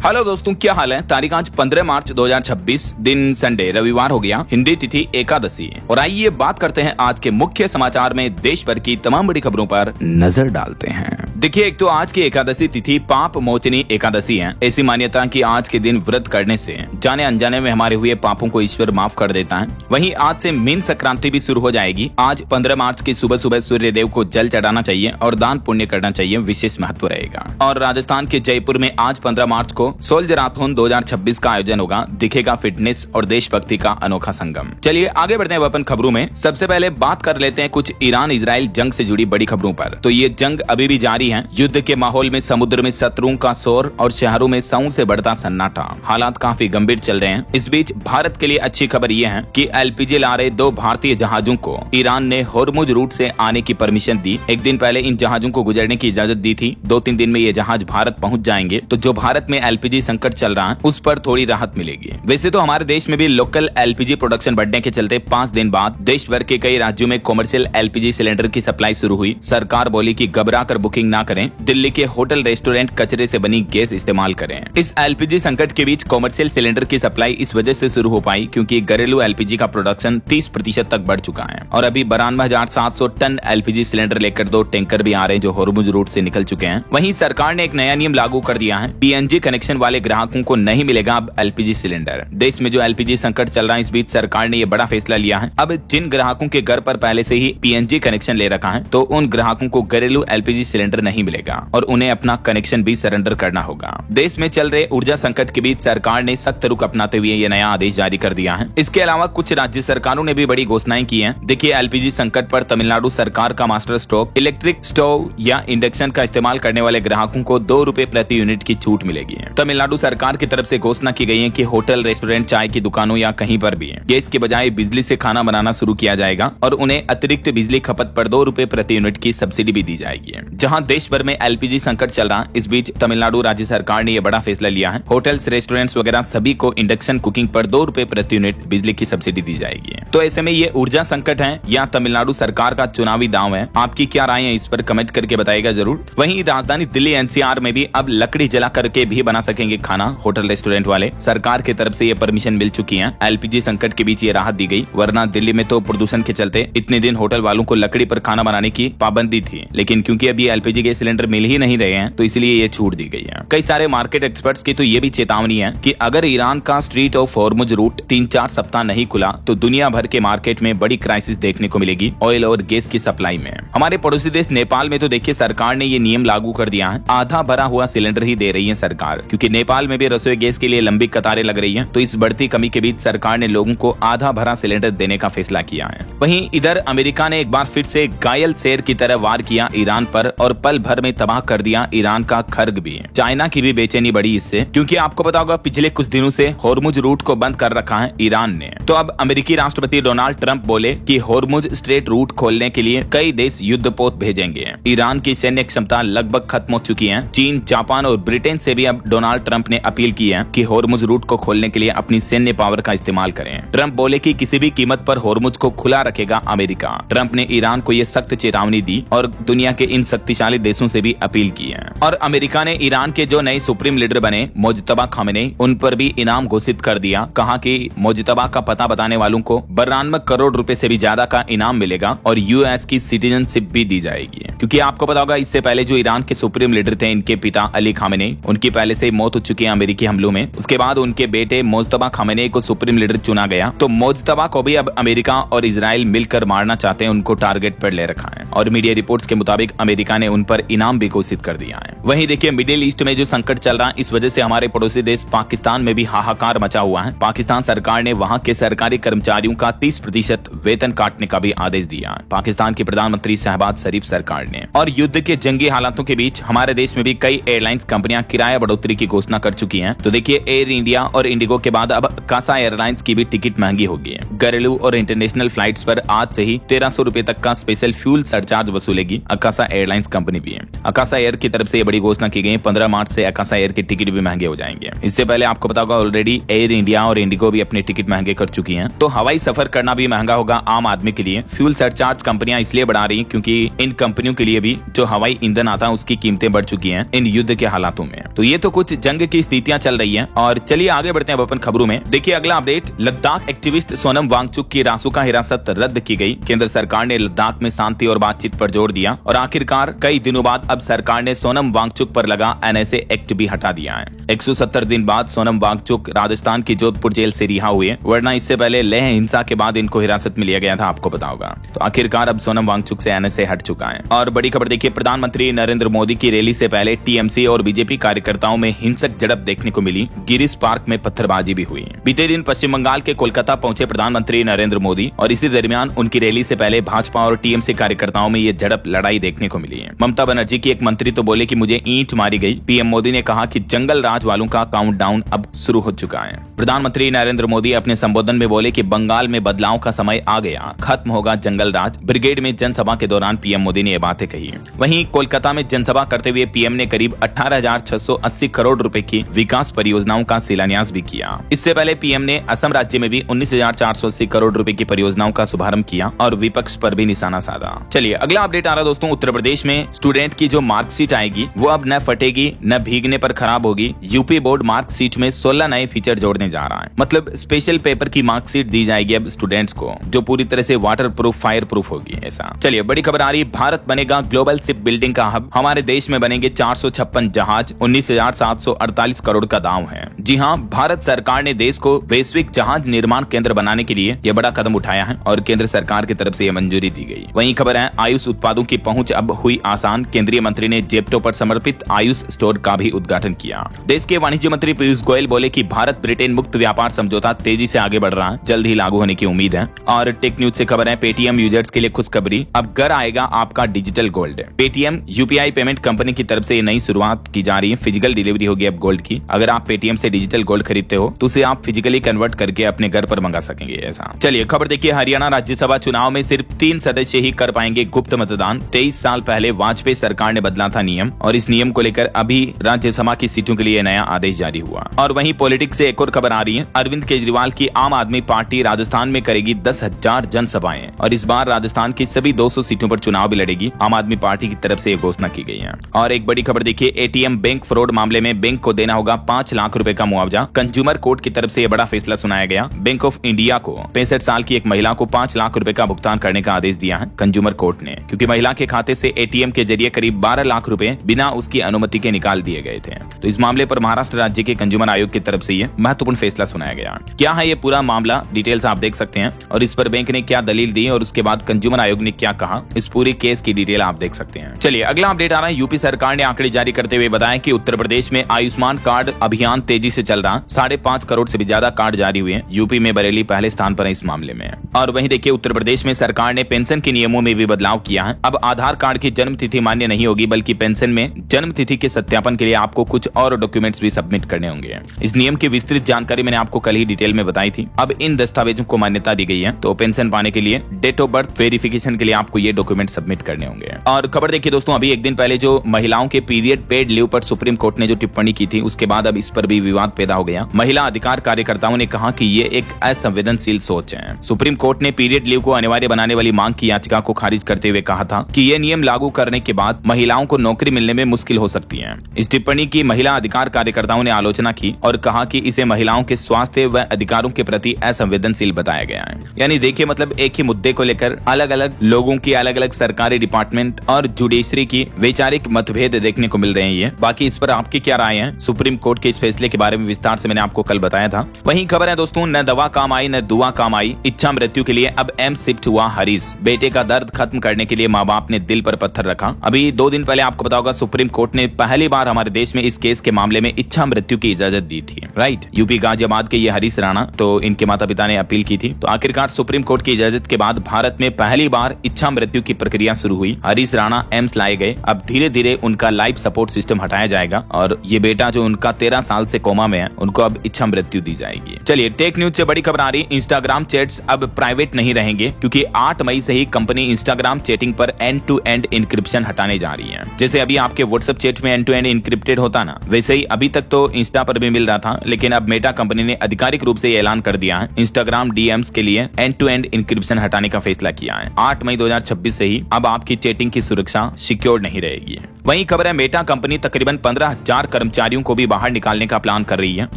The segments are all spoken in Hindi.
हेलो दोस्तों, क्या हाल है। तारीख आज 15 मार्च 2026, दिन संडे रविवार हो गया, हिंदी तिथि एकादशी। और आइए बात करते हैं आज के मुख्य समाचार में देश भर की तमाम बड़ी खबरों पर नजर डालते हैं। देखिए, एक तो आज की एकादशी तिथि पाप मोचनी एकादशी है। ऐसी मान्यता कि आज के दिन व्रत करने से जाने अनजाने में हमारे हुए पापों को ईश्वर माफ कर देता है। वहीं आज से मीन संक्रांति भी शुरू हो जाएगी। आज 15 मार्च की सुबह सुबह सूर्य देव को जल चढ़ाना चाहिए और दान पुण्य करना चाहिए, विशेष महत्व रहेगा। और राजस्थान के जयपुर में आज 15 मार्च को सोल्जराथन 2026 का आयोजन होगा। दिखेगा फिटनेस और देशभक्ति का अनोखा संगम। चलिए आगे बढ़ते हैं अपन खबरों में। सबसे पहले बात कर लेते हैं कुछ ईरान इजराइल जंग से जुड़ी बड़ी खबरों पर। तो ये जंग अभी भी जारी है। युद्ध के माहौल में समुद्र में शत्रुओं का शोर और शहरों में सौ से बढ़ता सन्नाटा। हालात काफी गंभीर चल रहे हैं। इस बीच भारत के लिए अच्छी खबर ये है कि एलपीजी ला रहे 2 भारतीय जहाजों को ईरान ने होर्मुज रूट से आने की परमिशन दी। एक दिन पहले इन जहाजों को गुजरने की इजाजत दी थी। 2-3 दिन में ये जहाज भारत पहुंच जाएंगे। तो जो भारत में एलपीजी संकट चल रहा है उस पर थोड़ी राहत मिलेगी। वैसे तो हमारे देश में भी लोकल एलपीजी प्रोडक्शन बढ़ने के चलते 5 दिन बाद देश भर के कई राज्यों में कमर्शियल एलपीजी सिलेंडर की सप्लाई शुरू हुई। सरकार बोली कि घबरा कर बुकिंग ना करें। दिल्ली के होटल रेस्टोरेंट कचरे से बनी गैस इस्तेमाल करें। इस एलपीजी संकट के बीच कमर्शियल सिलेंडर की सप्लाई इस वजह से शुरू हो पाई क्योंकि घरेलू एलपीजी का प्रोडक्शन 30% तक बढ़ चुका है। और अभी 92,700 टन एलपीजी सिलेंडर लेकर 2 टैंकर भी आ रहे हैं जो होर्मुज रूट से निकल चुके हैं। वहीं सरकार ने एक नया नियम लागू कर दिया है। पीएनजी कनेक्शन वाले ग्राहकों को नहीं मिलेगा अब एलपीजी सिलेंडर। देश में जो एलपीजी संकट चल रहा है, इस बीच सरकार ने ये बड़ा फैसला लिया है। अब जिन ग्राहकों के घर पर पहले से ही पीएनजी कनेक्शन ले रखा है तो उन ग्राहकों को घरेलू एलपीजी सिलेंडर नहीं मिलेगा और उन्हें अपना कनेक्शन भी सरेंडर करना होगा। देश में चल रहे ऊर्जा संकट के बीच सरकार ने सख्त रुख अपनाते हुए ये नया आदेश जारी कर दिया है। इसके अलावा कुछ राज्य सरकारों ने भी बड़ी घोषणाएं की हैं। देखिए, एलपीजी संकट पर तमिलनाडु सरकार का मास्टर स्टोव, इलेक्ट्रिक स्टोव या इंडक्शन का इस्तेमाल करने वाले ग्राहकों को 2 रुपए प्रति यूनिट की छूट मिलेगी। तमिलनाडु सरकार की तरफ से घोषणा की गई है कि होटल, रेस्टोरेंट, चाय की दुकानों या कहीं पर भी गैस के बजाय बिजली से खाना बनाना शुरू किया जाएगा और उन्हें अतिरिक्त बिजली खपत पर 2 रुपए प्रति यूनिट की सब्सिडी भी दी जाएगी। जहां देश भर में एलपीजी संकट चल रहा, इस बीच तमिलनाडु राज्य सरकार ने यह बड़ा फैसला लिया है। होटल्स, रेस्टोरेंट्स वगैरह सभी को इंडक्शन कुकिंग पर 2 रुपए प्रति यूनिट बिजली की सब्सिडी दी जाएगी। तो ऐसे में ये ऊर्जा संकट है या तमिलनाडु सरकार का चुनावी दांव है? आपकी क्या राय है इस पर कमेंट करके बताइएगा जरूर। वहीं राजधानी दिल्ली एनसीआर में भी अब लकड़ी जला करके भी बना सकेंगे खाना होटल रेस्टोरेंट वाले। सरकार की तरफ से ये परमिशन मिल चुकी है। एलपीजी संकट के बीच ये राहत दी गई, वरना दिल्ली में तो प्रदूषण के चलते इतने दिन होटल वालों को लकड़ी पर खाना बनाने की पाबंदी थी। लेकिन क्योंकि अभी एलपीजी के सिलेंडर मिल ही नहीं रहे हैं तो इसलिए ये छूट दी गई है। कई सारे मार्केट एक्सपर्ट्स की तो ये भी चेतावनी है कि अगर ईरान का स्ट्रीट ऑफ होर्मुज रूट 3-4 सप्ताह नहीं खुला तो दुनिया भर के मार्केट में बड़ी क्राइसिस देखने को मिलेगी ऑयल और गैस की सप्लाई में। हमारे पड़ोसी देश नेपाल में तो देखिए सरकार ने ये नियम लागू कर दिया है। आधा भरा हुआ सिलेंडर ही दे रही है सरकार, क्योंकि नेपाल में भी रसोई गैस के लिए लंबी कतारें लग रही हैं। तो इस बढ़ती कमी के बीच सरकार ने लोगों को आधा भरा सिलेंडर देने का फैसला किया है। वहीं इधर अमेरिका ने एक बार फिर से घायल शेर की तरह वार किया ईरान पर और पल भर में तबाह कर दिया ईरान का खर्ग भी। चाइना की भी बेचैनी बढ़ी इससे, क्योंकि आपको पता होगा पिछले कुछ दिनों से होर्मुज रूट को बंद कर रखा है ईरान ने। तो अब अमेरिकी राष्ट्रपति डोनाल्ड ट्रंप बोले कि होर्मुज स्ट्रेट रूट खोलने के लिए कई देश युद्धपोत भेजेंगे। ईरान की सैन्य क्षमता लगभग खत्म हो चुकी है। चीन, जापान और ब्रिटेन से भी अब डोनाल्ड ट्रंप ने अपील की है कि होर्मुज रूट को खोलने के लिए अपनी सैन्य पावर का इस्तेमाल करें। ट्रंप बोले कि किसी भी कीमत पर होर्मुज को खुला रखेगा अमेरिका। ट्रंप ने ईरान को यह सख्त चेतावनी दी और दुनिया के इन शक्तिशाली देशों से भी अपील की है। और अमेरिका ने ईरान के जो नए सुप्रीम लीडर बने मोजतबा खामेनेई, उन पर भी इनाम घोषित कर दिया। कहा कि मोजतबा का पता बताने वालों को 92 करोड़ रुपए से भी ज्यादा का इनाम मिलेगा और यूएस की सिटीजनशिप भी दी जाएगी। क्योंकि आपको पता होगा इससे पहले जो ईरान के सुप्रीम लीडर थे, इनके पिता अली खामेनेई, उनकी पहले से मौत हो चुकी है अमेरिकी हमलों में। उसके बाद उनके बेटे मोजतबा खामेनेई को सुप्रीम लीडर चुना गया। तो मोजतबा को भी अब अमेरिका और इजराइल मिलकर मारना चाहते हैं, उनको टारगेट पर ले रखा है। और मीडिया रिपोर्ट्स के मुताबिक अमेरिका ने उन पर इनाम भी घोषित कर दिया है। वहीं देखिए, मिडिल ईस्ट में जो संकट चल रहा है, इस वजह से हमारे पड़ोसी देश पाकिस्तान में भी हाहाकार मचा हुआ है। पाकिस्तान सरकार ने वहां के सरकारी कर्मचारियों का 30% वेतन काटने का भी आदेश दिया है, पाकिस्तान के प्रधानमंत्री शहबाज शरीफ सरकार ने। और युद्ध के जंगी हालातों के बीच हमारे देश में भी कई एयरलाइंस कंपनियां किराया बढ़ोतरी की घोषणा कर चुकी हैं। तो देखिए, एयर इंडिया और इंडिगो के बाद अब अकाशा एयरलाइंस की भी टिकट महंगी होगी है। घरेलू और इंटरनेशनल फ्लाइट्स पर आज से ही 1300 रुपए तक का स्पेशल फ्यूल सरचार्ज वसूलेगी अकाशा एयरलाइंस कंपनी भी है। अकाशा एयर की तरफ से ये बड़ी घोषणा की गई है। 15 मार्च से अकाशा एयर के टिकट भी महंगे हो जाएंगे। इससे पहले आपको पता होगा ऑलरेडी एयर इंडिया और इंडिगो भी अपने टिकट महंगे कर चुकी हैं। तो हवाई सफर करना भी महंगा होगा आम आदमी के लिए। फ्यूल सरचार्ज कंपनियां इसलिए बढ़ा रही हैं क्योंकि इन कंपनियों के लिए भी जो हवाई ईंधन आता है उसकी कीमतें बढ़ चुकी हैं इन युद्ध के हालातों में। तो ये तो कुछ जंग की स्थितियां चल रही हैं। और चलिए आगे बढ़ते हैं अपन खबरों में। देखिए अगला अपडेट, लद्दाख एक्टिविस्ट सोनम वांगचुक की रासुका हिरासत रद्द की गई। केंद्र सरकार ने लद्दाख में शांति और बातचीत पर जोर दिया और आखिरकार कई दिनों बाद अब सरकार ने सोनम वांगचुक पर लगा NSA एक्ट भी हटा दिया है। 170 दिन बाद सोनम वांगचुक राजस्थान की जोधपुर जेल से रिहा हुए, वरना इससे पहले लेह हिंसा के बाद इनको हिरासत में लिया गया था, आपको पता होगा। तो आखिरकार अब सोनम वांगचुक से NSA हट चुका है। और बड़ी खबर देखिए, प्रधानमंत्री नरेंद्र मोदी की रैली से पहले TMC और बीजेपी कार्यकर्ताओं में हिंसक झड़प देखने को मिली। गिरीश पार्क में पत्थरबाजी भी हुई। बीते दिन पश्चिम बंगाल के कोलकाता पहुंचे प्रधानमंत्री नरेंद्र मोदी और इसी दरमियान उनकी रैली से पहले भाजपा और TMC कार्यकर्ताओं में ये झड़प लड़ाई देखने को मिली है। ममता बनर्जी की एक मंत्री तो बोले कि मुझे ईंट मारी गई। PM मोदी ने कहा कि जंगल राज वालों का काउंटडाउन अब शुरू हो चुका है। प्रधानमंत्री नरेंद्र मोदी अपने संबोधन में बोले कि बंगाल में बदलाव का समय आ गया, खत्म होगा जंगल राज। ब्रिगेड में जनसभा के दौरान PM मोदी ने ये बातें कही। वहीं कोलकाता में जनसभा करते हुए PM ने करीब 18,680 करोड़ रुपए की विकास परियोजनाओं का शिलान्यास भी किया। इससे पहले PM ने असम राज्य में भी 19,480 करोड़ रुपए की परियोजनाओं का शुभारंभ किया और विपक्ष पर भी निशाना साधा। चलिए अगला अपडेट आ रहा दोस्तों, उत्तर प्रदेश में स्टूडेंट की जो मार्कशीट आएगी वो अब न फटेगी न भीगने पर खराब होगी। यूपी बोर्ड मार्कशीट में 16 नए फीचर जोड़ने जा रहा है। मतलब स्पेशल पेपर की मार्कशीट दी जाएगी अब स्टूडेंट्स को, जो पूरी तरह से वाटर प्रूफ, फायर प्रूफ होगी। ऐसा चलिए बड़ी खबर आ रही, भारत बनेगा ग्लोबल शिप बिल्डिंग का हब। हमारे देश में बनेंगे 456 जहाज, 19,748 करोड़ का दांव है। जी हाँ, भारत सरकार ने देश को वैश्विक जहाज निर्माण केंद्र बनाने के लिए यह बड़ा कदम उठाया है और केंद्र सरकार की तरफ से यह मंजूरी दी गई। वहीं खबर है, आयुष उत्पादों की पहुंच अब हुई आसान। केंद्रीय मंत्री ने जेप्टो पर समर्पित आयुष स्टोर का भी उद्घाटन किया। देश के वाणिज्य मंत्री पीयूष गोयल बोले कि भारत ब्रिटेन मुक्त व्यापार समझौता तेजी से आगे बढ़ रहा है, जल्द ही लागू होने की उम्मीद है। और टेक न्यूज से खबर है, पेटीएम यूजर्स के लिए खुशखबरी, अब घर आएगा आपका digital gold. Paytm UPI payment company की तरफ से ये नई शुरुआत की जा रही है। फिजिकल डिलीवरी होगी अब गोल्ड की। अगर आप पेटीएम से डिजिटल गोल्ड खरीदते हो तो उसे आप फिजिकली कन्वर्ट करके अपने घर पर मंगा सकेंगे। ऐसा चलिए खबर देखिए, हरियाणा राज्यसभा चुनाव में सिर्फ 3 सदस्य ही कर पाएंगे गुप्त मतदान। 23 साल पहले वाजपेयी सरकार ने बदला था नियम और इस नियम को लेकर अभी राज्यसभा की सीटों के लिए नया आदेश जारी हुआ। और वहीं पॉलिटिक्स से एक और खबर आ रही है, अरविंद केजरीवाल की आम आदमी पार्टी राजस्थान में करेगी 10,000 जनसभाएं और इस बार राजस्थान की सभी 200 सीटों पर चुनाव भी लड़ेगी। आम आदमी पार्टी की तरफ से घोषणा की गई है। और एक बड़ी खबर देखिए, ATM बैंक फ्रॉड मामले में बैंक को देना होगा 5 लाख रुपए का मुआवजा। कंज्यूमर कोर्ट की तरफ से यह बड़ा फैसला सुनाया गया। बैंक ऑफ इंडिया को 65 साल की एक महिला को 5 लाख रुपए का भुगतान करने का आदेश दिया है कंज्यूमर कोर्ट ने, क्योंकि महिला के खाते से ATM के जरिए करीब 12 लाख रुपए बिना उसकी अनुमति के निकाल दिए गए थे। तो इस मामले पर महाराष्ट्र राज्य के कंज्यूमर आयोग की तरफ से यह महत्वपूर्ण फैसला सुनाया गया। क्या है ये पूरा मामला, डिटेल्स आप देख सकते हैं और इस पर बैंक ने क्या दलील दी और उसके बाद कंज्यूमर आयोग ने क्या कहा, इस पूरी केस की डिटेल आप देख सकते हैं। चलिए अगला अपडेट आ रहा है, यूपी सरकार ने आंकड़े जारी करते हुए बताया कि उत्तर प्रदेश में आयुष्मान कार्ड अभियान तेजी से चल रहा। 5.5 करोड़ से भी ज्यादा कार्ड जारी हुए। यूपी में बरेली पहले स्थान पर है इस मामले में। और वहीं देखिए, उत्तर प्रदेश में सरकार ने पेंशन के नियमों में भी बदलाव किया है। अब आधार कार्ड की जन्म तिथि मान्य नहीं होगी, बल्कि पेंशन में जन्म तिथि के सत्यापन के लिए आपको कुछ और डॉक्यूमेंट्स भी सबमिट करने होंगे। इस नियम की विस्तृत जानकारी मैंने आपको कल ही डिटेल में बताई थी। अब इन दस्तावेजों को मान्यता दी गई है, तो पेंशन पाने के लिए डेट ऑफ बर्थ वेरिफिकेशन के लिए आपको ये डॉक्यूमेंट सबमिट करने होंगे। और खबर देखिए दोस्तों, अभी एक दिन पहले जो महिलाओं के पीरियड पेड लीव पर सुप्रीम कोर्ट ने जो टिप्पणी की थी, उसके बाद अब इस पर भी विवाद पैदा हो गया। महिला अधिकार कार्यकर्ताओं ने कहा कि ये एक असंवेदनशील सोच है। सुप्रीम कोर्ट ने पीरियड लीव को अनिवार्य बनाने वाली मांग की याचिका को खारिज करते हुए कहा था कि ये नियम लागू करने के बाद महिलाओं को नौकरी मिलने में मुश्किल हो सकती है। इस टिप्पणी की महिला अधिकार कार्यकर्ताओं ने आलोचना की और कहा कि इसे महिलाओं के स्वास्थ्य व अधिकारों के प्रति असंवेदनशील बताया गया है। यानी देखिए, मतलब एक ही मुद्दे को लेकर अलग अलग लोगों की, अलग अलग सरकारी डिपार्टमेंट और जुडिशरी की वैचारिक मतभेद देखने को मिल रहे हैं। बाकी इस पर आपकी क्या राय है? सुप्रीम कोर्ट के इस फैसले के बारे में विस्तार से मैंने आपको कल बताया था। वहीं खबर है दोस्तों, न दवा काम आई न दुआ काम आई, इच्छा मृत्यु के लिए अब एम्स शिफ्ट हुआ हरीश। बेटे का दर्द खत्म करने के लिए माँ बाप ने दिल पर पत्थर रखा। अभी 2 दिन पहले आपको पता होगा, सुप्रीम कोर्ट ने पहली बार हमारे देश में इस केस के मामले में इच्छा मृत्यु की इजाजत दी थी। राइट, यूपी गाजियाबाद के ये हरीश राणा, तो इनके माता पिता ने अपील की थी। तो आखिरकार सुप्रीम कोर्ट की इजाजत के बाद भारत में पहली बार इच्छा मृत्यु की प्रक्रिया शुरू हुई। हरीश राणा एम्स लाए गए। अब धीरे धीरे उनका लाइफ सपोर्ट सिस्टम हटाया जाएगा और ये बेटा जो उनका 13 साल से कोमा में है, उनको अब इच्छा मृत्यु दी जाएगी। चलिए टेक न्यूज से बड़ी खबर आ रही, इंस्टाग्राम चैट्स अब प्राइवेट नहीं रहेंगे, क्योंकि 8 मई से ही कंपनी इंस्टाग्राम चैटिंग पर एंड टू एंड इंक्रिप्शन हटाने जा रही है। जैसे अभी आपके व्हाट्सएप चैट में एंड टू एंड इंक्रिप्टेड होता ना, वैसे ही अभी तक तो इंस्टा पर भी मिल रहा था, लेकिन अब मेटा कंपनी ने आधिकारिक रूप से ऐलान कर दिया है, इंस्टाग्राम डीएम्स के लिए एंड टू एंड इंक्रिप्शन हटाने का फैसला किया है। 8 मई 2026 से ही अब आपकी चैटिंग की सुरक्षा सिक्योर नहीं रहेगी। वहीं खबर है, मेटा कंपनी तकरीबन 15,000 कर्मचारियों को भी बाहर निकालने का प्लान कर रही है।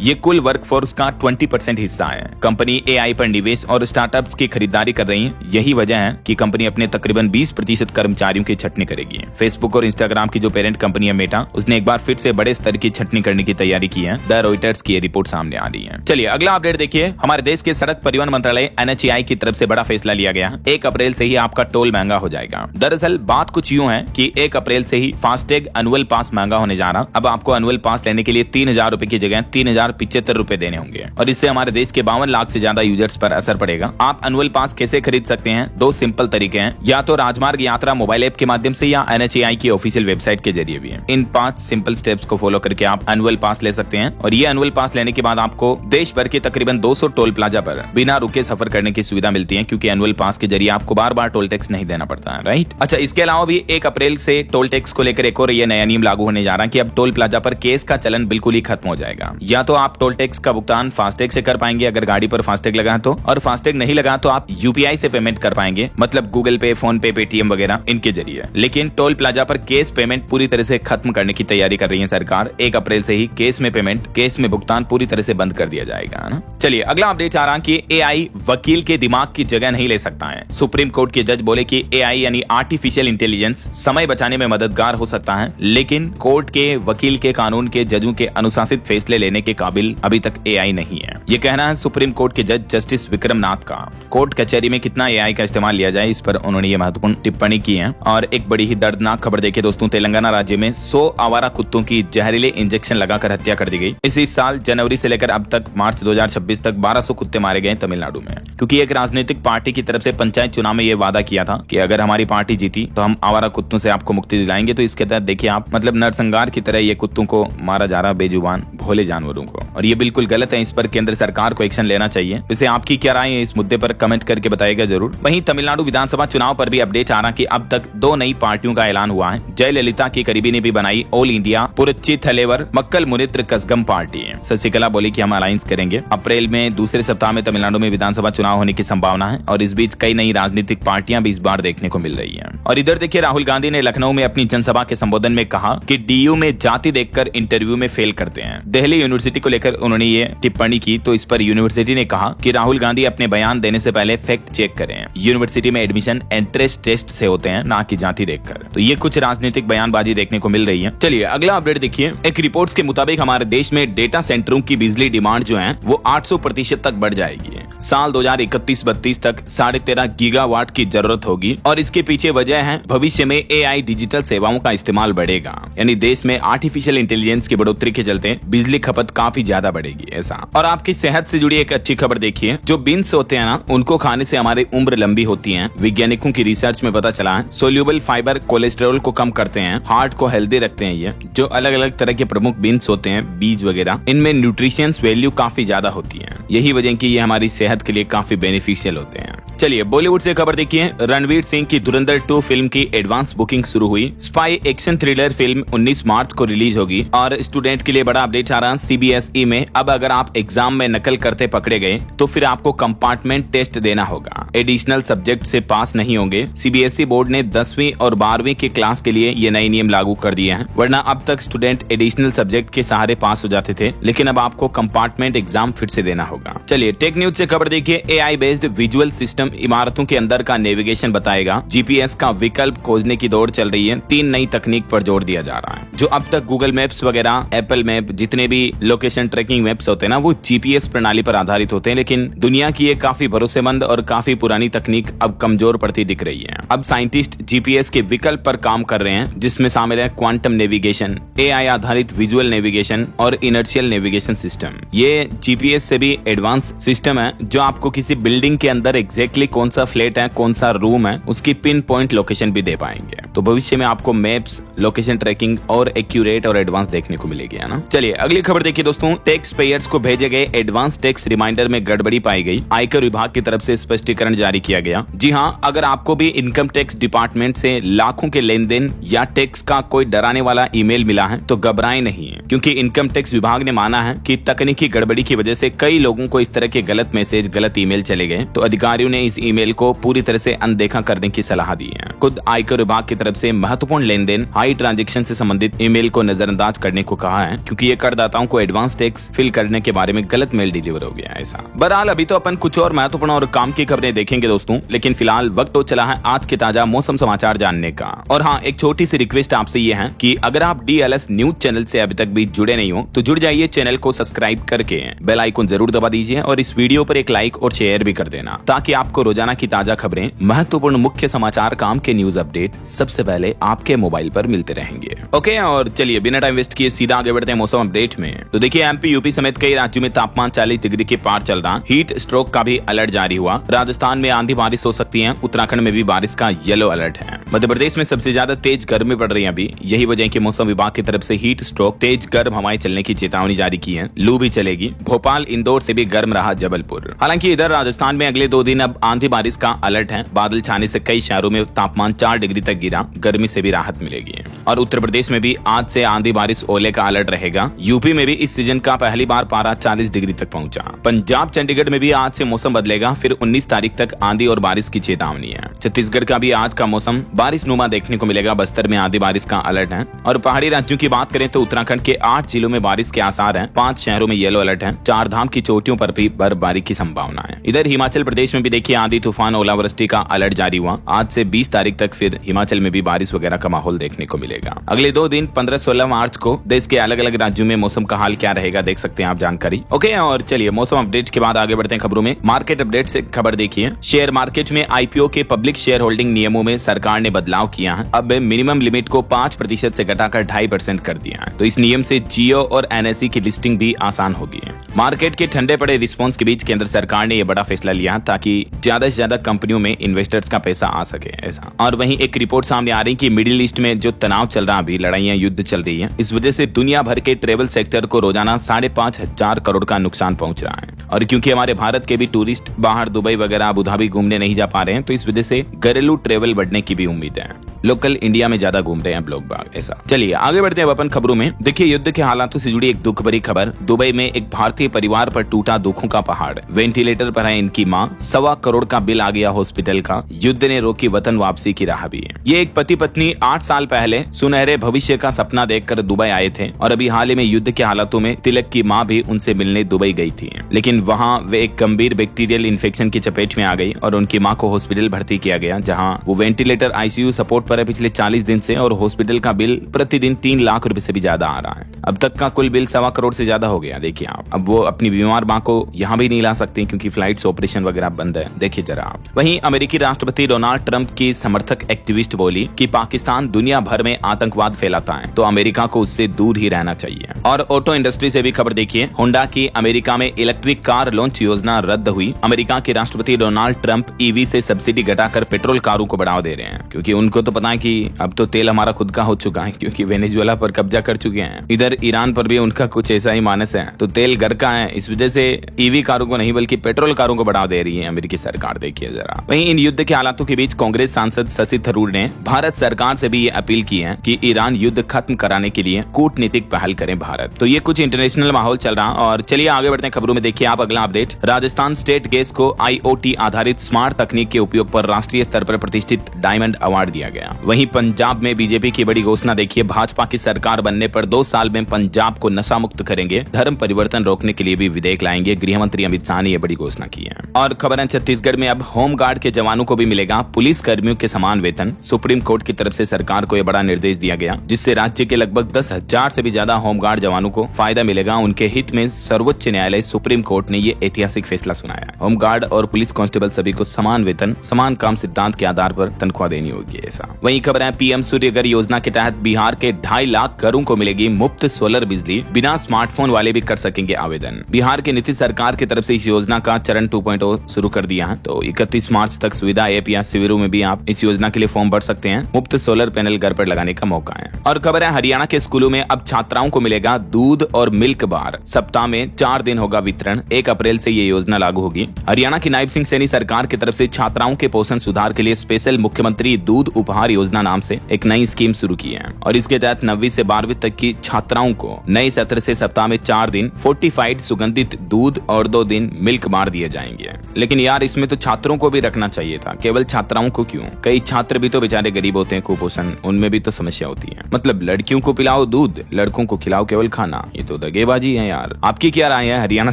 ये कुल वर्कफोर्स का 20% हिस्सा है। कंपनी AI पर निवेश और स्टार्टअप्स की खरीदारी कर रही है। यही वजह है कि कंपनी अपने तकरीबन 20% कर्मचारियों की छटनी करेगी। फेसबुक और इंस्टाग्राम की जो पेरेंट कंपनी है मेटा, उसने एक बार फिर से बड़े स्तर की छटनी करने की तैयारी की है। द रॉयटर्स की रिपोर्ट सामने आ रही है। चलिए अगला अपडेट देखिए। हमारे देश के सड़क परिवहन मंत्रालय NHAI की तरफ से बड़ा फैसला लिया गया है। 1 अप्रैल से ही आपका टोल महंगा हो जाएगा। दरअसल बात कुछ यूं है कि 1 अप्रैल से ही फास्टैग एनुअल पास महंगा होने जा रहा। अब आपको एनुअल पास लेने के लिए 3000 रुपए की जगह 3075 रुपए देने होंगे और इससे हमारे देश के 52 लाख से ज्यादा यूजर्स पर असर पड़ेगा। आप एनुअल पास कैसे खरीद सकते हैं? 2 सिंपल तरीके हैं, या तो राजमार्ग यात्रा मोबाइल ऐप के माध्यम से या NHAI की ऑफिशियल वेबसाइट के जरिए भी है। इन 5 सिंपल स्टेप्स को फॉलो करके आप एनुअल पास ले सकते हैं और ये एनुअल पास लेने के बाद आपको देश भर के तकरीबन 200 टोल प्लाजा पर बिना रुके सफर करने की सुविधा मिलती है, क्योंकि एनुअल पास के जरिए आपको बार-बार टोल टैक्स नहीं देना पड़ता है, राइट। अच्छा, इसके अलावा भी 1 अप्रैल से टोल टैक्स को लेकर एक और ये नया नियम लागू होने जा रहा है कि अब टोल प्लाजा पर केस का चलन बिल्कुल ही खत्म हो जाएगा। या तो आप टोल टैक्स का भुगतान फास्टैग से कर पाएंगे अगर गाड़ी पर फास्टैग लगा तो, और फास्टैग नहीं लगा तो आप UPI से पेमेंट कर पाएंगे, मतलब गूगल पे, फोन पे, पेटीएम वगैरह इनके जरिए। लेकिन टोल प्लाजा पर केस पेमेंट पूरी तरह से खत्म करने की तैयारी कर रही है सरकार। 1 अप्रैल से ही केस में पेमेंट, केस में भुगतान पूरी तरह से बंद कर दिया जाएगा ना। चलिए अगला अपडेट आ रहा कि AI वकील के दिमाग की जगह नहीं ले सकता है। सुप्रीम कोर्ट के जज बोले कि AI यानी आर्टिफिशियल इंटेलिजेंस समय बचाने में मददगार हो सकता है, लेकिन कोर्ट के वकील के कानून के जजों के अनुशासित फैसले लेने के काबिल अभी तक AI नहीं है। ये कहना है सुप्रीम कोर्ट के जज जस्टिस विक्रम नाथ का। कोर्ट कचहरी में कितना AI का इस्तेमाल लिया जाए, इस पर उन्होंने ये महत्वपूर्ण टिप्पणी की है। और एक बड़ी ही दर्दनाक खबर देखिए दोस्तों, तेलंगाना राज्य में 100 आवारा कुत्तों की जहरीले इंजेक्शन लगाकर हत्या कर दी गई। इसी साल जनवरी से लेकर अब तक मार्च 2026 तक 1200 कुत्ते मारे गए तमिलनाडु में, क्योंकि एक राजनीतिक पार्टी की तरफ से पंचायत चुनाव में ये वादा किया था कि अगर हमारी पार्टी जीती तो हम आवारा कुत्तों से आपको मुक्ति दिलाएंगे। तो इसके तहत देखिए आप, मतलब नरसंहार की तरह ये कुत्तों को मारा जा रहा, बेजुबान भोले जानवरों को, और ये बिल्कुल गलत है। इस पर केंद्र सरकार को एक्शन लेना चाहिए। वैसे आपकी क्या राय है इस मुद्दे पर, कमेंट करके बताइएगा जरूर। वहीं तमिलनाडु विधानसभा चुनाव पर भी अपडेट आ रहा कि अब तक 2 नई पार्टियों का ऐलान हुआ है। जयललिता की करीबी ने भी बनाई ऑल इंडिया पुरच्ची थलेवर मक्कल मुनित्र कसगम पार्टी। शशिकला बोली कि हम अलायंस करेंगे। अप्रैल में दूसरे सप्ताह में तमिलनाडु में विधानसभा चुनाव होने की संभावना है और इस बीच कई नई राजनीतिक पार्टियां भी इस बार देखने को मिल रही हैं। और इधर देखिए राहुल गांधी ने लखनऊ में अपनी जनसभा के संबोधन में कहा कि DU में जाति देखकर इंटरव्यू में फेल करते हैं। दिल्ली यूनिवर्सिटी को लेकर उन्होंने ये टिप्पणी की, तो इस पर यूनिवर्सिटी ने कहा कि राहुल गांधी अपने बयान देने से पहले फैक्ट चेक करें। यूनिवर्सिटी में एडमिशन एंट्रेंस टेस्ट से होते हैं, ना कि जाति देखकर। तो ये कुछ राजनीतिक बयानबाजी देखने को मिल रही है। चलिए अगला अपडेट देखिए। एक रिपोर्ट्स के मुताबिक हमारे देश में डेटा सेंटरों की बिजली डिमांड जो है वो 800% तक बढ़ जाएगी। साल 2031-32 तक 13.5 गीगावाट की जरूरत होगी और इसके पीछे वजह है भविष्य में AI डिजिटल सेवाओं का इस्तेमाल बढ़ेगा, यानी देश में आर्टिफिशियल इंटेलिजेंस की बढ़ोतरी के चलते बिजली खपत काफी ज्यादा बढ़ेगी ऐसा। और आपकी सेहत से जुड़ी एक अच्छी खबर देखिए। जो बीन्स होते हैं ना, उनको खाने से हमारी उम्र लंबी होती है। वैज्ञानिकों की रिसर्च में पता चला है सोल्यूबल फाइबर कोलेस्ट्रॉल को कम करते हैं, हार्ट को हेल्दी रखते हैं। ये जो अलग अलग तरह के प्रमुख बीन्स होते हैं, बीज वगैरह, इनमें न्यूट्रिशंस वैल्यू काफी ज्यादा होती है। यही वजह की ये हमारी सेहत के लिए काफी बेनिफिशियल होते हैं। चलिए बॉलीवुड से खबर देखिए। रणवीर सिंह की धुरंधर 2 फिल्म की एडवांस बुकिंग शुरू हुई। स्पाई एक्शन थ्रिलर फिल्म 19 मार्च को रिलीज होगी। और स्टूडेंट के लिए बड़ा अपडेट आ रहा है CBSE में। अब अगर आप एग्जाम में नकल करते पकड़े गए तो फिर आपको कंपार्टमेंट टेस्ट देना होगा। एडिशनल सब्जेक्ट से पास नहीं होंगे। CBSE बोर्ड ने 10वीं और 12वीं की क्लास के लिए ये नए नियम लागू कर दिए हैं। वरना अब तक स्टूडेंट एडिशनल सब्जेक्ट के सहारे पास हो जाते थे, लेकिन अब आपको कंपार्टमेंट एग्जाम फिर से देना होगा। चलिए टेक न्यूज से खबर देखिए। AI बेस्ड विजुअल सिस्टम इमारतों के अंदर का नेविगेशन बताएगा। GPS का विकल्प खोजने की दौड़ चल रही है। 3 नई तकनीक पर जोर दिया जा रहा है। जो अब तक गूगल मैप्स वगैरह, एप्पल मैप, जितने भी लोकेशन ट्रैकिंग मैप्स होते हैं ना, वो GPS प्रणाली पर आधारित होते हैं। लेकिन दुनिया की ये काफी भरोसेमंद और काफी पुरानी तकनीक अब कमजोर पड़ती दिख रही है। अब साइंटिस्ट GPS के विकल्प पर काम कर रहे हैं, जिसमें शामिल है क्वांटम नेविगेशन, AI आधारित विजुअल नेविगेशन और इनर्शियल नेविगेशन सिस्टम। ये GPS से भी एडवांस सिस्टम है जो आपको किसी बिल्डिंग के अंदर एग्जैक्टली कौन सा फ्लैट है, कौन सा रूम है, उसकी पिन पॉइंट लोकेशन भी दे पाएंगे। तो भविष्य में आपको मैप्स, लोकेशन ट्रैकिंग और एक्यूरेट और एडवांस देखने को मिलेगी, है ना। चलिए अगली खबर देखिए दोस्तों। टैक्स पेयर्स को भेजे गए एडवांस टैक्स रिमाइंडर में गड़बड़ी पाई गई। आयकर विभाग की तरफ से स्पष्टीकरण जारी किया गया। जी हाँ, अगर आपको भी इनकम टैक्स डिपार्टमेंट से लाखों के लेन देन या टैक्स का कोई डराने वाला ईमेल मिला है तो घबराएं नहीं, क्योंकि इनकम टैक्स विभाग ने माना है कि तकनीकी गड़बड़ी की वजह से कई लोगों को इस तरह के गलत मैसेज, गलत ईमेल चले गए। तो अधिकारियों ने इस ईमेल को पूरी तरह से अनदेखा करने की सलाह दी है। खुद आयकर विभाग की तरफ से महत्वपूर्ण लेनदेन, हाई ट्रांजैक्शन से संबंधित ईमेल को नजरअंदाज करने को कहा है, क्योंकि ये करदाताओं को एडवांस टैक्स फिल करने के बारे में गलत मेल डिलीवर हो गया है। ऐसा बहरहाल अभी तो अपन कुछ और महत्वपूर्ण और काम की खबरें देखेंगे दोस्तों, लेकिन फिलहाल वक्त तो चला है आज के ताजा मौसम समाचार जानने का। और हाँ, एक छोटी सी रिक्वेस्ट आपसे ये है कि अगर आप DLS न्यूज चैनल से अभी तक भी जुड़े नहीं हो तो जुड़ जाइए, चैनल को सब्सक्राइब करके बेल आइकन जरूर दबा दीजिए और इस वीडियो पर एक लाइक और शेयर भी कर देना, ताकि आपको रोजाना की ताजा खबरें, महत्वपूर्ण मुख्य समाचार, काम के न्यूज अपडेट सबसे पहले आपके मोबाइल पर मिलते रहेंगे। ओके, और चलिए बिना टाइम वेस्ट किए सीधा आगे बढ़ते हैं मौसम अपडेट में। तो देखिए, MP, UP समेत कई राज्यों में तापमान 40 डिग्री के पार चल रहा। हीट स्ट्रोक का भी अलर्ट जारी हुआ। राजस्थान में आंधी बारिश हो सकती है। उत्तराखंड में भी बारिश का येलो अलर्ट है। मध्य प्रदेश में सबसे ज्यादा तेज गर्मी पड़ रही है अभी। यही वजह है कि मौसम विभाग की तरफ से हीट स्ट्रोक, तेज गर्म हवाएं चलने की चेतावनी जारी की है। लू भी चलेगी। भोपाल, इंदौर से भी गर्म रहा जबलपुर। हालांकि इधर राजस्थान में अगले 2 दिन अब आंधी बारिश का अलर्ट है। बादल छाने से कई शहरों में तापमान 4 डिग्री तक गिरा। गर्मी से भी राहत मिलेगी। और उत्तर प्रदेश में भी आज से आंधी बारिश, ओले का अलर्ट रहेगा। यूपी में भी इस सीजन का पहली बार पारा 40 डिग्री तक पहुंचा। पंजाब, चंडीगढ़ में भी आज से मौसम बदलेगा। फिर 19 तारीख तक आंधी और बारिश की चेतावनी है। छत्तीसगढ़ का भी आज का मौसम बारिश नुमा देखने को मिलेगा। बस्तर में आंधी बारिश का अलर्ट है। और पहाड़ी राज्यों की बात करें तो उत्तराखंड के 8 जिलों में बारिश के आसार हैं। 5 शहरों में येलो अलर्ट है। 4 धाम की चोटियों पर भी बर्फबारी की संभावना है। इधर हिमाचल प्रदेश में भी देखिए, आंधी, तूफान, ओलावृष्टि का अलर्ट जारी हुआ। आज से 20 तारीख तक फिर हिमाचल में भी बारिश वगैरह का माहौल देखने को मिलेगा। अगले 2 दिन 15-16 मार्च को देश के अलग अलग राज्यों में मौसम का हाल क्या रहेगा देख सकते हैं आप जानकारी। ओके, और चलिए मौसम अपडेट के बाद आगे बढ़ते हैं खबरों में। मार्केट अपडेट से खबर देखिए, शेयर मार्केट में IPO के पब्लिक शेयर होल्डिंग नियमों में सरकार ने बदलाव किया है। अब मिनिमम लिमिट को 5% से घटाकर 2.5% कर दिया है। तो इस नियम से जियो और NSE की लिस्टिंग भी आसान होगी। मार्केट के ठंडे पड़े रिस्पॉन्स के बीच केंद्र सरकार ने यह बड़ा फैसला लिया ताकि ज्यादा से ज्यादा कंपनियों में इन्वेस्टर्स का पैसा आ सके। ऐसा और वहीं एक रिपोर्ट सामने आ रही कि मिडिल ईस्ट में जो तनाव चल रहा, अभी लड़ाइयां, युद्ध चल रही है, इस वजह से दुनिया भर के ट्रेवल सेक्टर को रोजाना 5,500 करोड़ का नुकसान पहुंच रहा है। और क्योंकि हमारे भारत के भी टूरिस्ट बाहर दुबई वगैरह, अबू धाबी घूमने नहीं जा पा रहे हैं, तो इस वजह से घरेलू ट्रेवल बढ़ने की भी उम्मीद है। लोकल इंडिया में ज्यादा घूम रहे हैं लोग बाग। ऐसा चलिए आगे बढ़ते हैं अपन खबरों में। देखिए, युद्ध के हालातों से जुड़ी एक दुख भरी खबर। दुबई में एक भारतीय परिवार पर टूटा दुखों का पहाड़। वेंटिलेटर पर है इनकी मां। 1.25 करोड़ का बिल आ गया हॉस्पिटल का। युद्ध ने रोकी वतन वापसी की राह भी। ये एक पति पत्नी 8 साल पहले सुनहरे भविष्य का सपना देखकर दुबई आए थे और अभी हाल ही में युद्ध के हालातों में तिलक की मां भी उनसे मिलने दुबई गई थी, लेकिन वहां वे एक गंभीर बैक्टीरियल इन्फेक्शन की चपेट में आ गई और उनकी मां को हॉस्पिटल भर्ती किया गया, जहां वो वेंटिलेटर ICU सपोर्ट पर है पिछले 40 दिन से और हॉस्पिटल का बिल प्रतिदिन 3 लाख रुपए से भी ज्यादा आ रहा है। अब तक का कुल बिल 1.25 करोड़ से ज्यादा हो गया। देखिए आप, अब वो अपनी बीमार मां को यहाँ भी नहीं ला सकती क्योंकि फ्लाइट्स, ऑपरेशन वगैरह बंद है। देखिए जरा आप। वहीं अमेरिकी राष्ट्रपति डोनाल्ड ट्रंप की समर्थक एक्टिविस्ट बोली कि पाकिस्तान दुनिया भर में आतंकवाद फैलाता है तो अमेरिका को उससे दूर ही रहना चाहिए। और ऑटो इंडस्ट्री से भी खबर देखिए, होंडा की अमेरिका में इलेक्ट्रिक कार लॉन्च योजना रद्द हुई। अमेरिका के राष्ट्रपति डोनाल्ड ट्रंप EV से सब्सिडी घटाकर पेट्रोल कारों को बढ़ावा दे रहे हैं, क्योंकि उनको तो पता है कि अब तो तेल हमारा खुद का हो चुका है, क्योंकि वेनेजुएला पर कब्जा कर चुके हैं। इधर ईरान पर भी उनका कुछ ऐसा ही मानस है, तो तेल घर का है। इस वजह से EV कारों को नहीं बल्कि पेट्रोल कारों को बढ़ावा दे रही है अमेरिकी सरकार। देखिए जरा। वहीं इन युद्ध के हालातों के बीच कांग्रेस सांसद शशि थरूर ने भारत सरकार से भी ये अपील की है कि ईरान युद्ध खत्म कराने के लिए कूटनीतिक पहल करें भारत। तो ये कुछ इंटरनेशनल माहौल चल रहा। और चलिए आगे बढ़ते हैं खबरों में। देखिए आप अगला अपडेट। राजस्थान स्टेट गैस को IoT आधारित स्मार्ट तकनीक के उपयोग पर राष्ट्रीय स्तर पर प्रतिष्ठित डायमंड अवार्ड दिया गया। वहीं पंजाब में बीजेपी की बड़ी घोषणा देखिए, भाजपा की सरकार बनने पर 2 साल में पंजाब को नशा मुक्त करेंगे। धर्म परिवर्तन रोकने के लिए भी विधेयक लाएंगे। गृह मंत्री अमित शाह ने यह बड़ी घोषणा की है। और खबर है, छत्तीसगढ़ में अब होमगार्ड के जवानों को भी मिलेगा पुलिस कर्मियों के समान वेतन। सुप्रीम कोर्ट की तरफ से सरकार को यह बड़ा निर्देश दिया गया, जिससे राज्य के लगभग 10,000 से भी ज्यादा होमगार्ड जवानों को फायदा मिलेगा। उनके हित में सर्वोच्च न्यायालय सुप्रीम कोर्ट ने ये ऐतिहासिक फैसला सुनाया। होमगार्ड और पुलिस कांस्टेबल सभी को समान वेतन, समान काम सिद्धांत के आधार पर तनख्वाह देनी होगी। ऐसा वहीं खबर है, PM सूर्यघर योजना के तहत बिहार के 2.5 लाख घरों को मिलेगी मुफ्त सोलर बिजली। बिना स्मार्टफोन वाले भी कर सकेंगे आवेदन। बिहार की नीतीश सरकार की तरफ से इस योजना का चरण 2.0 शुरू कर दिया है। तो 31 मार्च तक सुविधा ऐप या शिविरों में भी आप इस योजना के लिए फॉर्म भर सकते हैं। मुफ्त सोलर पैनल घर पर लगाने का मौका है। और खबर है, हरियाणा के स्कूलों में अब छात्राओं को मिलेगा दूध और मिल्क बार। सप्ताह में 4 दिन होगा वितरण। 1 अप्रैल से ये योजना लागू होगी। हरियाणा की नायब सिंह सैनी सरकार की तरफ से छात्राओं के पोषण सुधार के लिए स्पेशल मुख्यमंत्री दूध उपहार पुरस्कार योजना नाम से एक नई स्कीम शुरू की है और इसके तहत 9वीं से 12वीं तक की छात्राओं को नए सत्र से सप्ताह में 4 दिन फोर्टिफाइड सुगंधित दूध और 2 दिन मिल्क बार दिए जाएंगे। लेकिन यार इसमें तो छात्रों को भी रखना चाहिए था, केवल छात्राओं को क्यों? कई छात्र भी तो बेचारे गरीब होते हैं, कुपोषण उनमें भी तो समस्या होती है। मतलब लड़कियों को पिलाओ दूध, लड़कों को खिलाओ केवल खाना, ये तो दगेबाजी है यार। आपकी क्या राय है हरियाणा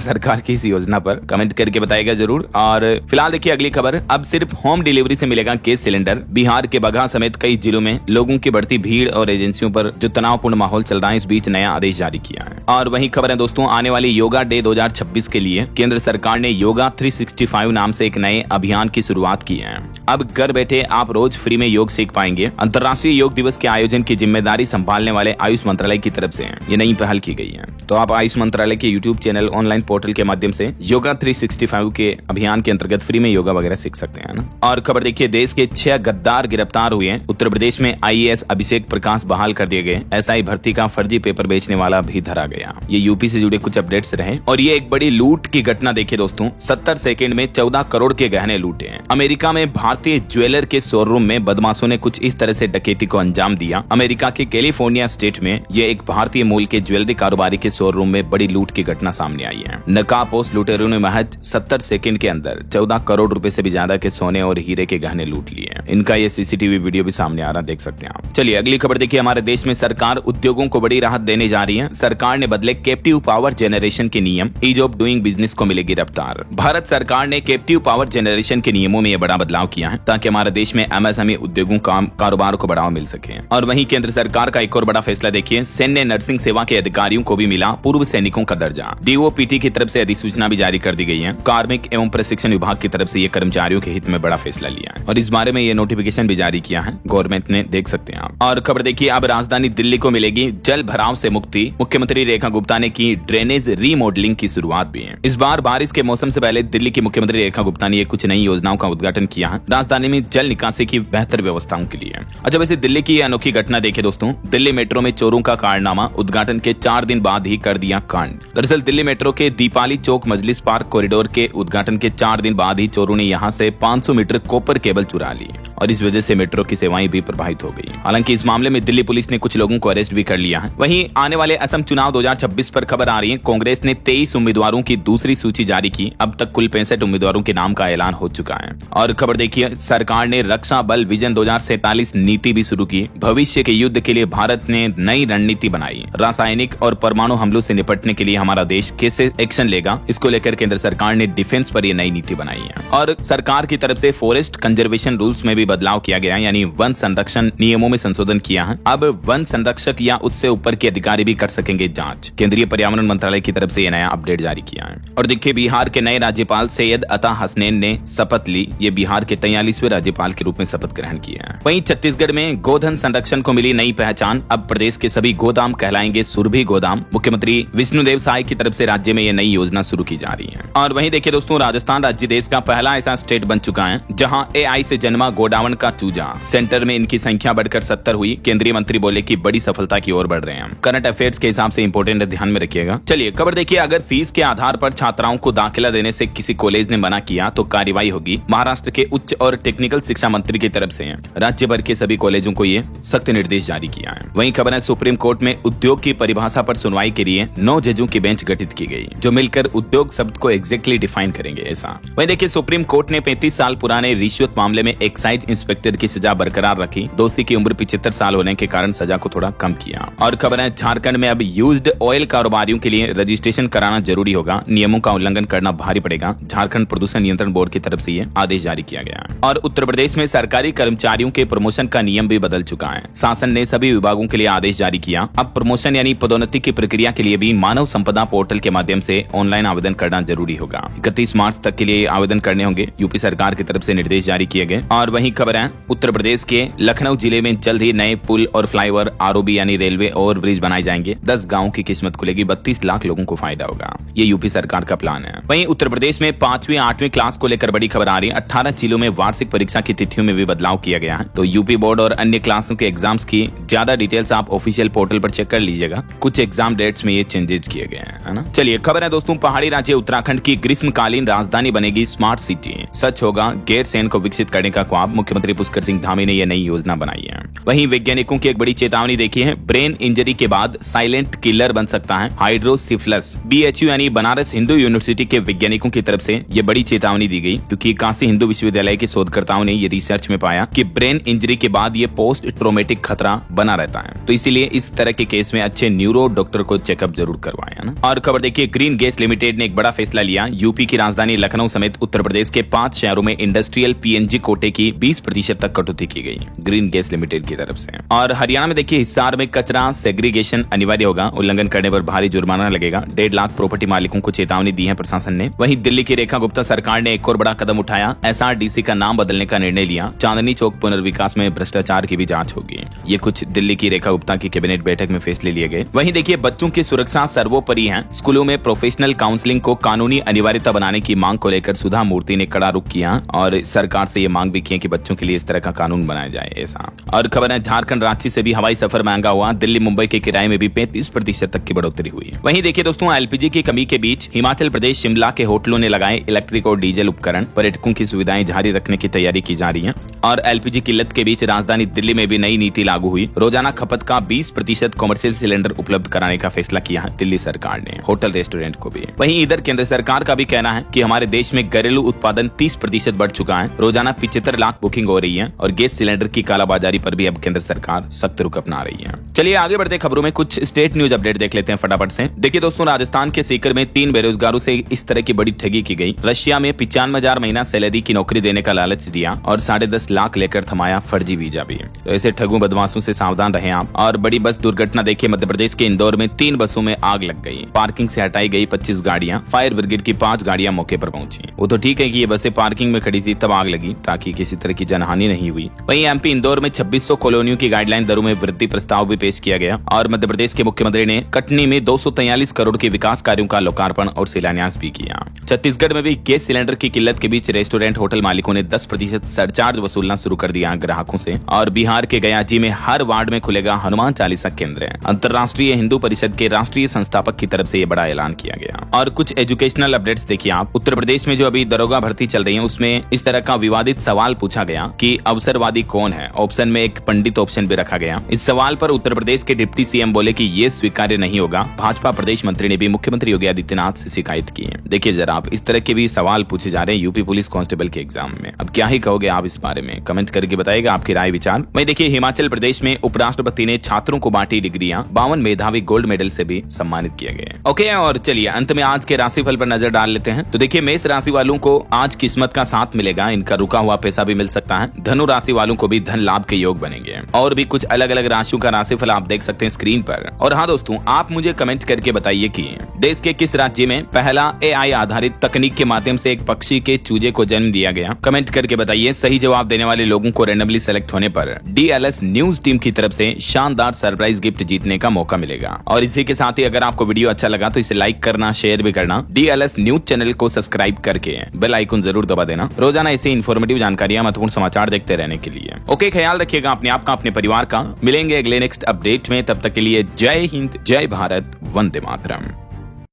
सरकार की इस योजना पर? कमेंट करके बताइएगा जरूर। और फिलहाल देखिए अगली खबर, अब सिर्फ होम डिलीवरी से मिलेगा गैस सिलेंडर। बिहार के बगहा समेत कई जिलों में लोगों की बढ़ती भीड़ और एजेंसियों पर जो तनावपूर्ण माहौल चल रहा है, इस बीच नया आदेश जारी किया है। और वही खबर है दोस्तों, आने वाली योगा डे 2026 के लिए केंद्र सरकार ने योगा 365 नाम से एक नए अभियान की शुरुआत की है। अब घर बैठे आप रोज फ्री में योग सीख पाएंगे। अंतर्राष्ट्रीय योग दिवस के आयोजन की जिम्मेदारी संभालने वाले आयुष मंत्रालय की तरफ से ये नई पहल की गई है। तो आप आयुष मंत्रालय के यूट्यूब चैनल ऑनलाइन पोर्टल के माध्यम से योगा 365 के अभियान के अंतर्गत फ्री में योगा वगैरह सीख सकते हैं ना। और खबर देखिए, देश के 6 गद्दार गिरफ्तार हुए हैं। उत्तर प्रदेश में IAS अभिषेक प्रकाश बहाल कर दिए गए। SI भर्ती का फर्जी पेपर बेचने वाला भी धरा गया। ये यूपी से जुड़े कुछ अपडेट्स रहे। और ये एक बड़ी लूट की घटना देखिए दोस्तों, 70 सेकंड में 14 करोड़ के गहने लूटे हैं। अमेरिका में भारतीय ज्वेलर के शोरूम में बदमाशों ने कुछ इस तरह से डकैती को अंजाम दिया। अमेरिका के कैलिफोर्निया स्टेट में ये एक भारतीय मूल के ज्वेलरी कारोबारी के शोरूम में बड़ी लूट की घटना सामने आई है। नकाबपोश लुटेरों ने महज 70 सेकंड के अंदर 14 करोड़ रुपए से भी ज्यादा के सोने और हीरे के गहने लूट लिए। इनका ये CCTV वीडियो भी सामने आ रहा, देख सकते हैं आप। चलिए अगली खबर देखिए, हमारे देश में सरकार उद्योगों को बड़ी राहत देने जा रही है। सरकार ने बदले कैप्टिव पावर जनरेशन के नियम, ईज ऑफ डूइंग बिजनेस को मिलेगी रफ्तार। भारत सरकार ने कैप्टिव पावर जनरेशन के नियमों में यह बड़ा बदलाव किया है ताकि हमारे देश में MSME उद्योगों कारोबार को बढ़ावा मिल सके। और वहीं केंद्र सरकार का एक और बड़ा फैसला देखिए, सैन्य नर्सिंग सेवा के अधिकारियों को भी मिला पूर्व सैनिकों का दर्जा। DOPT की तरफ से अधिसूचना भी जारी कर दी गई है। कार्मिक एवं प्रशिक्षण विभाग की तरफ से ये कर्मचारियों के हित में बड़ा फैसला लिया है और इस बारे में ये नोटिफिकेशन भी जारी किया है गवर्नमेंट ने, देख सकते हैं आप। और खबर देखिए, अब राजधानी दिल्ली को मिलेगी जल भराव से मुक्ति। मुख्यमंत्री रेखा गुप्ता ने की ड्रेनेज रीमॉडलिंग की शुरुआत भी है। इस बार बारिश के मौसम से पहले दिल्ली की मुख्यमंत्री रेखा गुप्ता ने कुछ नई योजनाओं का उद्घाटन किया है राजधानी में जल निकासी की बेहतर व्यवस्थाओं के लिए। अच्छा वैसे दिल्ली की अनोखी घटना देखिए दोस्तों, दिल्ली मेट्रो में चोरों का कारनामा, उद्घाटन के 4 दिन बाद ही कर दिया कांड। दरअसल दिल्ली मेट्रो के दीपाली चौक मजलिस पार्क कॉरिडोर के उद्घाटन के 4 दिन बाद ही चोरों ने यहां से 500 मीटर कॉपर केबल चुरा ली और इस वजह से मेट्रो की सेवाएं भी प्रभावित हो गई। हालांकि इस मामले में दिल्ली पुलिस ने कुछ लोगों को अरेस्ट भी कर लिया है। वहीं आने वाले असम चुनाव 2026 पर खबर आ रही है, कांग्रेस ने 23 उम्मीदवारों की दूसरी सूची जारी की। अब तक कुल 65 उम्मीदवारों के नाम का ऐलान हो चुका है। और खबर देखिए, सरकार ने रक्षा बल विजन 2047 नीति भी शुरू की। भविष्य के युद्ध के लिए भारत ने नई रणनीति बनाई। रासायनिक और परमाणु हमलों से निपटने के लिए हमारा देश कैसे एक्शन लेगा, इसको लेकर केंद्र सरकार ने डिफेंस पर यह नई नीति बनाई है। और सरकार की तरफ से फॉरेस्ट कंजर्वेशन रूल्स में भी बदलाव किया गया है, यानी वन संरक्षण नियमों में संशोधन किया है। अब वन संरक्षक या उससे ऊपर के अधिकारी भी कर सकेंगे जांच। केंद्रीय पर्यावरण मंत्रालय की तरफ से यह नया अपडेट जारी किया है। और देखिए, बिहार के नए राज्यपाल सैयद अता हसनैन ने शपथ ली। ये बिहार के 43वें राज्यपाल के रूप में शपथ ग्रहण किया है। वहीं छत्तीसगढ़ में गोधन संरक्षण को मिली नई पहचान। अब प्रदेश के सभी गोदाम कहलाएंगे सुरभि गोदाम। मुख्यमंत्री विष्णुदेव साय की तरफ से राज्य में यह नई योजना शुरू की जा रही है। और वहीं देखिए दोस्तों, राजस्थान राज्य देश का पहला ऐसा स्टेट बन चुका है जहां AI से जन्मा गोडावण का चूजा। सेंटर में इनकी संख्या बढ़कर 70 हुई। केंद्रीय मंत्री बोले कि बड़ी सफलता की ओर बढ़ रहे हैं। करंट अफेयर्स के हिसाब से इंपोर्टेंट ध्यान में रखिएगा। चलिए खबर देखिए, अगर फीस के आधार पर छात्राओं को दाखिला देने से किसी कॉलेज ने मना किया तो कार्रवाई होगी। महाराष्ट्र के उच्च और टेक्निकल शिक्षा मंत्री की तरफ से राज्य भर के सभी कॉलेजों को ये सख्त निर्देश जारी किया है। वहीं खबर है, सुप्रीम कोर्ट में उद्योग की परिभाषा पर सुनवाई के लिए 9 जजों की बेंच गठित की गई जो मिलकर उद्योग शब्द को एग्जैक्टली डिफाइन करेंगे। ऐसा वहीं देखिए, सुप्रीम कोर्ट ने 35 साल पुराने रिश्वत मामले में एक्साइज इंस्पेक्टर की सजा बरकरार रखी। दोषी की उम्र 75 साल होने के कारण सजा को थोड़ा कम किया। और खबर है, झारखंड में अब यूज्ड ऑयल कारोबारियों के लिए रजिस्ट्रेशन कराना जरूरी होगा। नियमों का उल्लंघन करना भारी पड़ेगा। झारखंड प्रदूषण नियंत्रण बोर्ड की तरफ से ये आदेश जारी किया गया है। और उत्तर प्रदेश में सरकारी कर्मचारियों के प्रमोशन का नियम भी बदल चुका है। शासन ने सभी विभागों के लिए आदेश जारी किया। अब प्रमोशन यानी पदोन्नति की प्रक्रिया के लिए भी मानव संपदा पोर्टल के माध्यम से ऑनलाइन आवेदन करना जरूरी होगा। 31 मार्च तक के लिए आवेदन करने होंगे। यूपी सरकार की तरफ से निर्देश जारी किए गए। और वहीं खबर है, उत्तर प्रदेश के लखनऊ जिले में जल्द ही नए पुल और फ्लाईओवर ROB यानी रेलवे ओवर ब्रिज बनाए जाएंगे। 10 गाँव की किस्मत खुलेगी, 32 लाख लोगों को फायदा होगा। ये यूपी सरकार का प्लान है। वहीं उत्तर प्रदेश में 5वीं 8वीं क्लास को लेकर बड़ी खबर आ रही है। 18 जिलों में वार्षिक परीक्षा की तिथियों में भी बदलाव किया गया है। तो यूपी बोर्ड और अन्य क्लासों के एग्जाम्स की ज्यादा डिटेल्स आप ऑफिशियल पोर्टल पर चेक कर लीजिएगा। कुछ एग्जाम डेट्स में ये चेंजेस किए गए हैं, है ना। चलिए खबर है दोस्तों, पहाड़ी राज्य उत्तराखंड की ग्रीष्मकालीन राजधानी बनेगी स्मार्ट सिटी। सच होगा गैरसैंण को विकसित करने का ख्वाब। मुख्यमंत्री पुष्कर सिंह धामी ने यह नई योजना बनाई है। वहीं वैज्ञानिकों की एक बड़ी चेतावनी देखी है, ब्रेन इंजरी के बाद साइलेंट किलर बन सकता है हाइड्रोसिफिलस। बीएचयू यानी बनारस हिंदू यूनिवर्सिटी के वैज्ञानिकों की तरफ से यह बड़ी चेतावनी दी गई, क्योंकि काशी हिंदू विश्वविद्यालय के शोधकर्ताओं ने ये रिसर्च में पाया कि ब्रेन इंजरी के बाद ये पोस्ट ट्रोमेटिक खतरा बना रहता है। तो इसीलिए इस तरह के केस में अच्छे न्यूरो डॉक्टर को चेकअप जरूर करवाएं, है ना। और खबर देखिए, ग्रीन गैस लिमिटेड ने एक बड़ा फैसला लिया। यूपी की राजधानी लखनऊ समेत उत्तर प्रदेश के 5 शहरों में इंडस्ट्रियल पीएनजी कोटे की 20% तक कटौती की गई ग्रीन गैस लिमिटेड की तरफ से। और हरियाणा में देखिए, हिसार में कचरा सेग्रीगेशन अनिवार्य होगा, उल्लंघन करने पर भारी जुर्माना लगेगा। 1.5 लाख प्रॉपर्टी मालिकों को चेतावनी दी है प्रशासन ने। वहीं दिल्ली की रेखा गुप्ता सरकार ने एक और बड़ा कदम उठाया, एसआरडीसी का नाम बदलने का निर्णय लिया। चांदनी चौक पुनर्विकास में भ्रष्टाचार की भी जांच होगी। ये कुछ दिल्ली की रेखा गुप्ता की कैबिनेट बैठक में फैसले लिए गए। वहीं देखिए, बच्चों की सुरक्षा सर्वोपरि है। स्कूलों में प्रोफेशनल काउंसलिंग को कानूनी अनिवार्यता बनाने की मांग को लेकर सुधा मूर्ति ने कड़ा रुख किया और सरकार से ये मांग भी की कि बच्चों के लिए इस तरह का कानून बनाया जाए ऐसा। और खबर है, झारखंड रांची से भी हवाई सफर महंगा हुआ। दिल्ली मुंबई के किराए में भी 35% तक की बढ़ोतरी हुई। वहीं देखिए दोस्तों, एलपीजी की कमी के बीच हिमाचल प्रदेश शिमला के होटलों ने लगाए इलेक्ट्रिक और डीजल उपकरण। पर्यटकों की सुविधाएं जारी रखने की तैयारी की जा रही है। और एलपीजी किल्लत के बीच राजधानी दिल्ली में भी नई नीति लागू हुई। रोजाना खपत का 20% कमर्शियल सिलेंडर उपलब्ध कराने का फैसला किया है दिल्ली सरकार ने, होटल रेस्टोरेंट को भी। वहीं इधर केंद्र सरकार का भी कहना है कि हमारे देश में घरेलू उत्पादन 30% बढ़ चुका है। रोजाना 75 लाख बुकिंग हो रही है और गैस सिलेंडर की कालाबाजारी पर भी अब केंद्र सरकार सख्त रुख अपना रही है। चलिए आगे बढ़ते खबरों में कुछ स्टेट न्यूज अपडेट देख लेते हैं फटाफट से। देखिए दोस्तों, राजस्थान के सीकर में 3 बेरोजगारों से इस तरह की बड़ी ठगी की गई। रशिया में 95,000 महीना सैलरी की नौकरी देने का लालच दिया और 10.5 लाख लेकर थमाया फर्जी वीजा भी। तो ऐसे ठगों बदमाशों से सावधान रहें आप। और बड़ी बस दुर्घटना देखिए, मध्य प्रदेश के इंदौर में 3 बसों में आग लग गई। पार्किंग से हटाई गई 25 गाड़ियां। फायर ब्रिगेड की 5 गाड़ियां मौके पर पहुंची। वो तो ठीक है कि ये बसें पार्किंग में खड़ी थी तब आग लगी, ताकि किसी तरह की जनहानि नहीं हुई। वहीं एमपी इंदौर में 2600 कॉलोनियों की गाइडलाइन दरों में वृद्धि प्रस्ताव भी पेश किया गया। और मध्य प्रदेश के मुख्यमंत्री ने कटनी में 243 करोड़ के विकास कार्यों का लोकार्पण और शिलान्यास भी किया। छत्तीसगढ़ में भी गैस सिलेंडर की किल्लत के बीच रेस्टोरेंट होटल मालिकों ने 10% सरचार्ज वसूलना शुरू कर दिया ग्राहकों से। और बिहार के गयाजी में हर वार्ड में खुलेगा हनुमान चालीसा केंद्र। अंतर्राष्ट्रीय हिंदू परिषद के राष्ट्रीय संस्थापक की तरफ से ये बड़ा ऐलान किया गया। और कुछ एजुकेशनल अपडेट्स देखिए आप। उत्तर प्रदेश में जो अभी दरोगा भर्ती चल रही है, उसमें इस तरह का विवादित सवाल पूछा गया कि अवसरवादी कौन है। ऑप्शन में एक पंडित ऑप्शन भी रखा गया। इस सवाल पर उत्तर प्रदेश के डिप्टी सीएम बोले कि ये स्वीकार्य नहीं होगा। भाजपा प्रदेश मंत्री ने भी मुख्यमंत्री योगी आदित्यनाथ से शिकायत की है। देखिए जरा आप, इस तरह के भी सवाल पूछे जा रहे हैं यूपी पुलिस कांस्टेबल के एग्जाम में। अब क्या ही कहोगे आप इस बारे में, कमेंट करके बताइएगा आपकी राय विचार। वहीं देखिए, हिमाचल प्रदेश में उपराष्ट्रपति ने छात्रों को बांटी डिग्रियां। 52 मेधावी गोल्ड मेडल से भी सम्मानित किया गया। ओके, और चलिए अंत में आज के राशिफल पर नजर डाल लेते हैं। तो देखिए, मेष राशि वालों को आज किस्मत का साथ मिलेगा। इनका रुका हुआ पैसा भी मिल सकता है। धनु राशि वालों को भी धन लाभ के योग बनेंगे। और भी कुछ अलग अलग राशियों का राशिफल आप देख सकते हैं स्क्रीन पर। और हाँ दोस्तों, आप मुझे कमेंट करके बताइए कि देश के किस राज्य में पहला एआई आधारित तकनीक के माध्यम से एक पक्षी के चूजे को जन्म दिया गया। कमेंट करके बताइए। सही जवाब देने वाले लोगों को रैंडमली सेलेक्ट होने पर डीएलएस न्यूज टीम की तरफ से शानदार सरप्राइज गिफ्ट जीतने का मौका मिलेगा। और इसी के साथ ही अगर आपको वीडियो अच्छा लगा तो इसे लाइक करना, शेयर भी करना। डीएलएस न्यूज चैनल को सब्सक्राइब करके बेल आइकन जरूर दबा देना। रोजाना ऐसे इन्फॉर्मेटिव जानकारियां, महत्वपूर्ण समाचार देखते रहने के लिए। ओके, ख्याल रखिएगा अपने आप का, अपने परिवार का। मिलेंगे अगले नेक्स्ट अपडेट में। तब तक के लिए जय हिंद, जय भारत, वंदे मातरम।